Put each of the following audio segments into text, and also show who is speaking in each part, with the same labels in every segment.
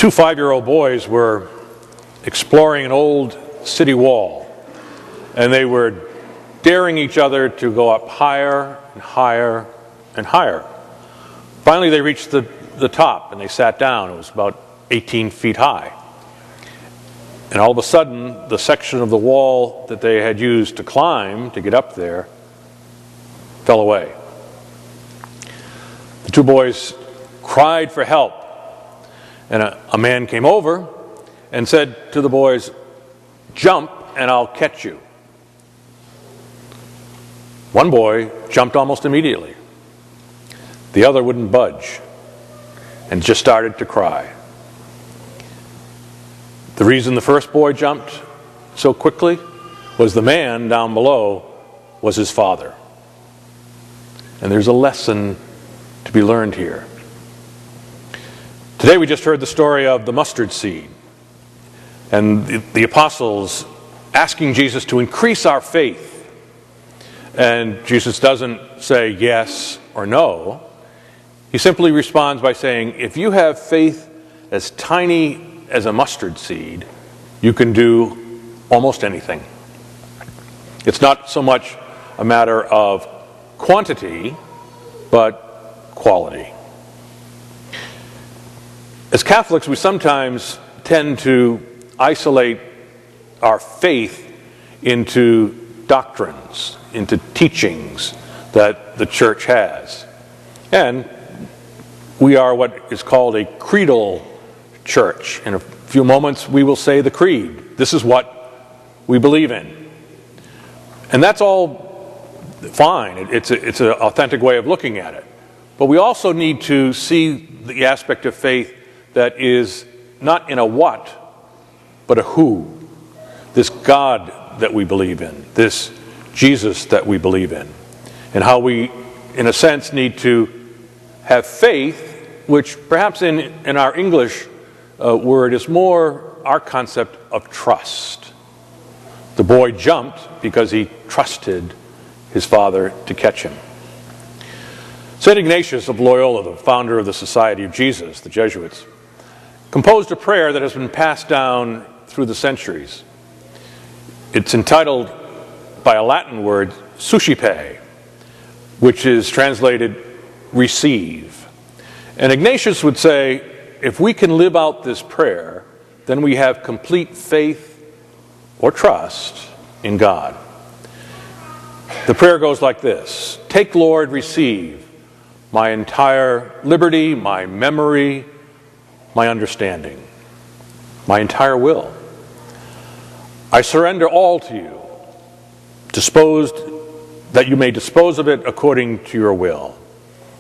Speaker 1: Two 5-year-old boys were exploring an old city wall, and they were daring each other to go up higher and higher and higher. Finally, they reached the top, and they sat down. It was about 18 feet high. And all of a sudden, the section of the wall that they had used to climb, to get up there, fell away. The two boys cried for help. And a man came over and said to the boys, "Jump and I'll catch you." One boy jumped almost immediately. The other wouldn't budge and just started to cry. The reason the first boy jumped so quickly was the man down below was his father. And there's a lesson to be learned here. Today we just heard the story of the mustard seed and the apostles asking Jesus to increase our faith. And Jesus doesn't say yes or no. He simply responds by saying, if you have faith as tiny as a mustard seed, you can do almost anything. It's not so much a matter of quantity, but quality. As Catholics, we sometimes tend to isolate our faith into doctrines, into teachings that the church has. And we are what is called a creedal church. In a few moments, we will say the creed. This is what we believe in. And that's all fine. It's an authentic way of looking at it. But we also need to see the aspect of faith that is not in a what, but a who. This God that we believe in, this Jesus that we believe in, and how we, in a sense, need to have faith, which perhaps in our English word is more our concept of trust. The boy jumped because he trusted his father to catch him. St. Ignatius of Loyola, the founder of the Society of Jesus, the Jesuits, composed a prayer that has been passed down through the centuries. It's entitled by a Latin word, suscipe, which is translated receive. And Ignatius would say, if we can live out this prayer, then we have complete faith or trust in God. The prayer goes like this: take, Lord, receive my entire liberty, my memory, my understanding, my entire will. I surrender all to you, that you may dispose of it according to your will.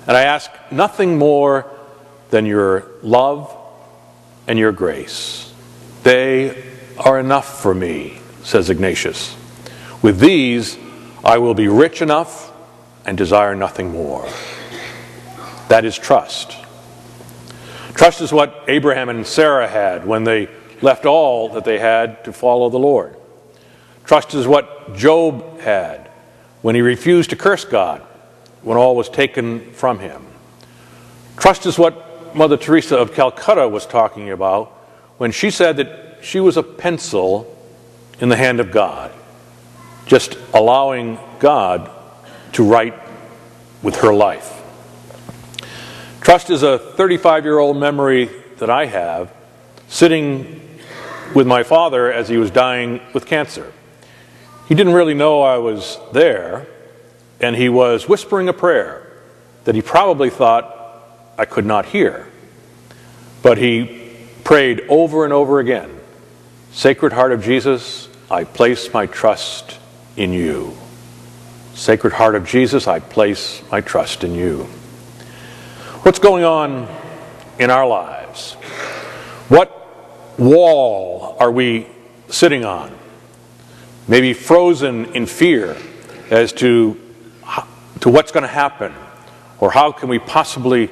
Speaker 1: And I ask nothing more than your love and your grace. They are enough for me, says Ignatius. With these, I will be rich enough and desire nothing more. That is trust. Trust is what Abraham and Sarah had when they left all that they had to follow the Lord. Trust is what Job had when he refused to curse God when all was taken from him. Trust is what Mother Teresa of Calcutta was talking about when she said that she was a pencil in the hand of God, just allowing God to write with her life. Trust is a 35-year-old memory that I have sitting with my father as he was dying with cancer. He didn't really know I was there, and he was whispering a prayer that he probably thought I could not hear. But he prayed over and over again, Sacred Heart of Jesus, I place my trust in you. Sacred Heart of Jesus, I place my trust in you. What's going on in our lives? What wall are we sitting on? Maybe frozen in fear as to what's going to happen, or how can we possibly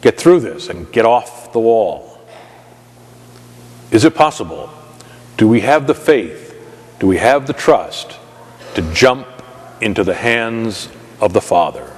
Speaker 1: get through this and get off the wall? Is it possible? Do we have the faith? Do we have the trust to jump into the hands of the Father?